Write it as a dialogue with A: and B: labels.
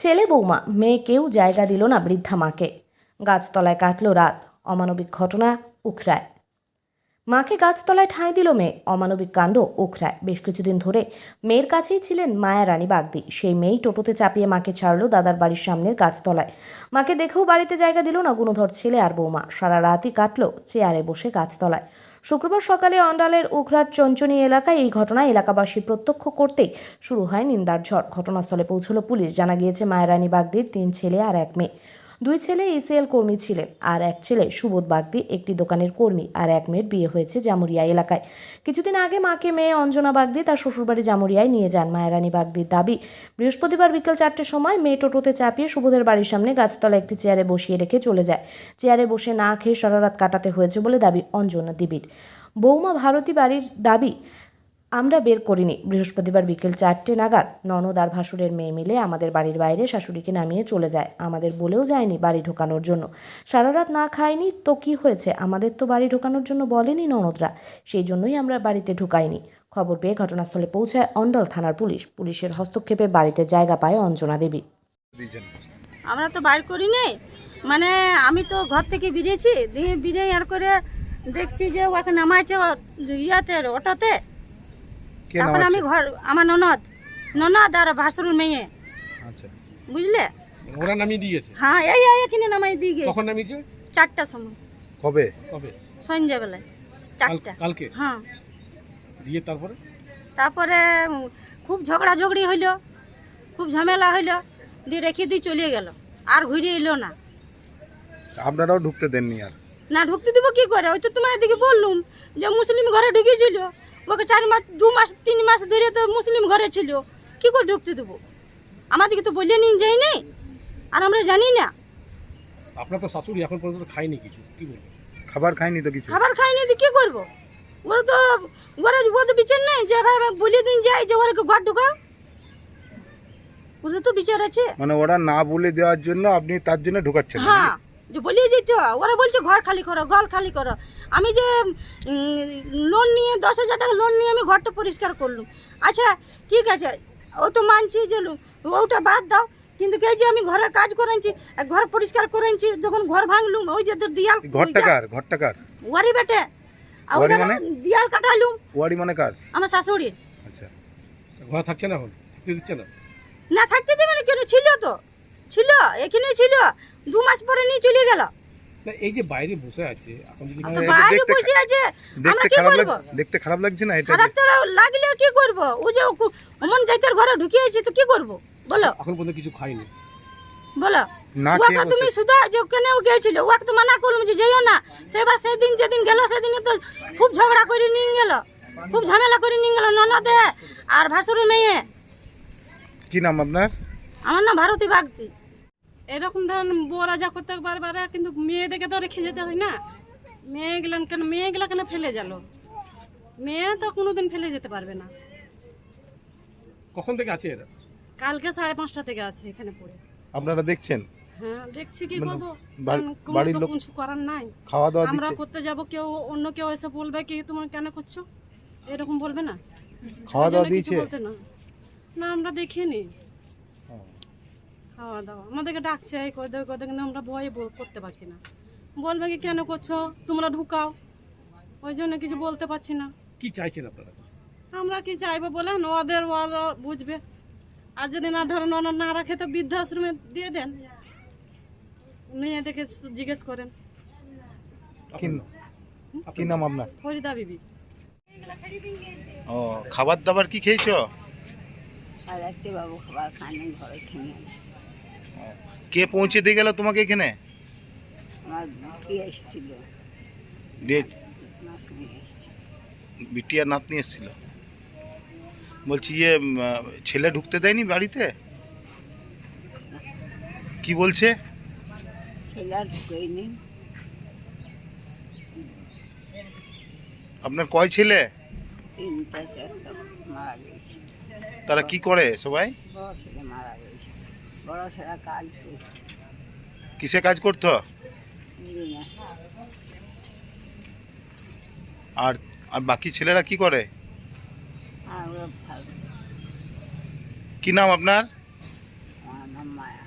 A: ছেলে বৌমা মেয়েকেও জায়গা দিল না বৃদ্ধা মাকে। গাছতলায় কাটল রাত, অমানবিক ঘটনা উখড়ায়। মাকে গাছতলায় ঠাঁই দিল মেয়ে, অমানবিক কাণ্ড উখড়ায়। বেশ কিছুদিন ধরে মেয়ের কাছেই ছিলেন মায়া রানী বাগদি। সেই মেয়েই টোটোতে চাপিয়ে মাকে ছাড়ল দাদার বাড়ির সামনের গাছতলায়। মাকে দেখেও বাড়িতে জায়গা দিল না গুণধর ছেলে আর বৌমা। সারা রাতই কাটল চেয়ারে বসে গাছতলায়। শুক্রবার সকালে অন্ডালের উখড়ার চঞ্চনী এলাকায় এই ঘটনায় এলাকাবাসী প্রত্যক্ষ করতেই শুরু হয় নিন্দার ঝড়। ঘটনাস্থলে পৌঁছল পুলিশ। জানা গিয়েছে মায়া রানী বাগদির 3 ছেলে আর 1 মেয়ে। 2 ছেলে ECL কর্মী ছিলেন আর 1 ছেলে সুবোধ বাগদি একটি দোকানের কর্মী। আর 1 মেয়ের বিয়ে হয়েছে জামুরিয়া এলাকায়। কিছুদিন আগে মাকে মেয়ে অঞ্জনা বাগদি তার শ্বশুরবাড়ি জামুরিয়ায় নিয়ে যান। মায়া রানী বাগদির দাবি, বৃহস্পতিবার বিকেল 4টের সময় মেয়ে টোটোতে চাপিয়ে সুবোধের বাড়ির সামনে গাছতলা একটি চেয়ারে বসিয়ে রেখে চলে যায়। চেয়ারে বসে না খেয়ে সারা রাত কাটাতে হয়েছে বলে দাবি অঞ্জনা দেবীর। বৌমা ভারতী বাড়ির দাবি, আমরা বের করিনি। বৃহস্পতিবার বিকেল 4টে নাগাদ ননদ আর ভাসুরের মেয়ে মিলে আমাদের বাড়ির বাইরে শাশুড়িকে নামিয়ে চলে যায়। আমাদের বলেও যায়নি বাড়ি ঢোকানোর জন্য। সারা রাত না খাইনি তো কি হয়েছে, আমাদের তো বাড়ি ঢোকানোর জন্য বলেনি ননদরা, সেই জন্যই আমরা বাড়িতে ঢুকাইনি। খবর পেয়ে ঘটনাস্থলে পৌঁছায় অন্ডল থানার পুলিশ। পুলিশের হস্তক্ষেপে বাড়িতে জায়গা পায় অঞ্জনা দেবী।
B: আমরা তো বাইর করি নাই, মানে আমি তো ঘর থেকে বেরিয়েছি, দিয়ে বেরিয়ে আর করে দেখছি যে ওকে নামাইছে ইয়াতে অটোতে। তারপরে আমি ঘর, আমার ননদ আর ভাসুর মেয়ে, আচ্ছা বুঝলে,
C: ওরা নামিয়ে দিয়েছে।
B: হ্যাঁ এই এখানে নামাই দিয়ে গেছে।
C: কখন নামিয়েছে?
B: 4টার সময়।
C: কবে?
B: সন্ধ্যাবেলায় 4টা।
C: কালকে?
B: হ্যাঁ।
C: দিয়ে
B: তারপরে খুব ঝগড়াঝগড়ি হইলো, খুব ঝামেলা হইলো, দিয়ে রেখে দিয়ে চলে গেল, আর ঘুরে এলো না।
D: আপনারাও ঢুকতে দেননি? আর
B: না ঢুকতে দেবো কি করে, ওই তো তোমার দিকে বললুম যে মুসলিম ঘরে ঢুকেছিল, ওকে 4 মাস 2 মাস 3 মাস ধরে তো মুসলিম ঘরে ছিল, কি করে ঢুকতে দেবো? আমাদেরকে তো বললে নিয়ে যাই নাই, আর আমরা জানি না।
C: আপনার তো শাশুড়ি এখন পর্যন্ত খায়নি কিছু, কি বলবো?
D: খাবার খায়নি তো কিছু?
B: খাবার খাইনি তো কি করবো? ওরা তো ওরা তো বিচার নেই যে ভাই বলে দিন যাই যে ওদেরকে ঘর ঢুকাও, ওরা তো বিচার আছে।
D: মানে ওরা না বলে দেওয়ার জন্য আপনি তার জন্য ঢুকাচ্ছেন?
B: হ্যাঁ, যে বলিয়ে যেত, ওরা বলছে ঘর খালি করো, ঘর খালি করো। আমি যে লোন নিয়ে 10,000 টাকা লোন নিয়ে আমি ঘরটা পরিষ্কার করলাম, আচ্ছা ঠিক আছে ওটা মানছি যে ওটা বাদ দাও, কিন্তু কে যে আমি ঘরের কাজ করেছি, ঘর পরিষ্কার করেছি, যখন ঘর ভাঙলুম ওই যে দিয়াল,
D: ঘরটা কার?
B: ওয়ারি বেটে,
D: ওয়ারি মানে?
B: দিয়াল কাটালুম।
D: ওয়ারি মানে কার?
B: আমার শাশুড়ি।
C: আচ্ছা, ঘর থাকছে না, এখন থাকতে দিচ্ছে না?
B: না থাকতে দেবে না কেন, ছিল তো, ছিল এখানে ছিল, 2 মাস পরে নিয়ে চলে গেল।
C: না এই যে বাইরে বসে আছে এখন, যদি
B: বাইরে বসে আছে, আমরা কি করব?
D: দেখতে খারাপ লাগছে না? এটা
B: খারাপ তো লাগলে কি করব? ও যে অমন জায়গার ঘরে ঢুকিয়েছে তো কি করব বলো?
C: এখন পর্যন্ত কিছু খাইনি
B: বলো
D: না
B: ওকে তুমি সুদা যে কেন গিয়েছিল, ওকে তো মানা করলাম যে যাইও না। সেবার সেদিন যেদিন গেল সেদিনে তো খুব ঝগড়া করে নিয়ে গেল, খুব ঝামেলা করে নিয়ে গেল ননদে আর ভাসুর মেয়ে।
D: কি নাম আপনার?
B: আমার নাম ভারতী বাগদি।
E: এরকম ধরেন বউরা যা করতে পারবে, কিন্তু মেয়েদেরকে তো রেখে যেতে হয় না। মেয়েগুলো কেন ফেলে গেল? মেয়ে তো কোনোদিন ফেলে যেতে পারবে না।
C: কখন থেকে আছে এরা?
E: কালকে 5:30 থেকে আছে এখানে পড়ে।
D: আপনারা দেখছেন?
E: হ্যাঁ দেখছি, কি করবো,
D: বাড়ির লোক
E: কিছু করার নাই।
D: খাওয়া দাওয়া
E: আমরা
D: দিচ্ছে?
E: করতে যাব, কেউ অন্য কেউ এসে বলবে কি তোমার কেন করছো, এরকম বলবে না?
D: খাওয়া দাওয়া দিয়েছে?
E: বলতে না, না আমরা দেখিনি খাওয়া দাওয়া। আমাদেরকে ডাকছে কদে কিন্তু আমরা ভয়ে করতে পারছি না। বলবে কি কেন করছো, তোমরা ঢুকাও, ওই জন্য কিছু বলতে পারছি না।
C: কি চাইছেন আপনারা?
E: আমরা কি চাইবো বলেন, ওরা বুঝবে। আর যদি না ধরেন না রাখে তো বৃদ্ধাশ্রমে দিয়ে দেন, মেয়েদেরকে জিজ্ঞেস করেন।
D: কি নাম আপনার?
E: ফরিদা বিবি।
D: ও, খাবার দাবার কি খেয়েছো?
B: আর রাখতে বাবু খাবার খানে ঘরে খেয়ে।
D: কে পৌঁছে দিয়ে গেল তোমাকে এখানে?
B: আমার কি এসেছিল,
D: বিটিয়ার নাতনি এসেছিল। বলছি ছেলে ঢুকতে দেয়নি বাড়িতে? কি বলছে?
B: ছেলে আর ঢুকেইনি।
D: আপনার কয় ছেলে?
B: 3টা 4টা মারা গেছে।
D: তারা কি করে সবাই?
B: বড় ছেলে মারা গেছে, বড় ছেলে কাজ করছে।
D: কিসে কাজ করতো? আর বাকি ছেলেরা কি করে?
B: আর ওরা ভালো।
D: কি নাম আপনার?
B: আমার নাম
F: নাম মায়া।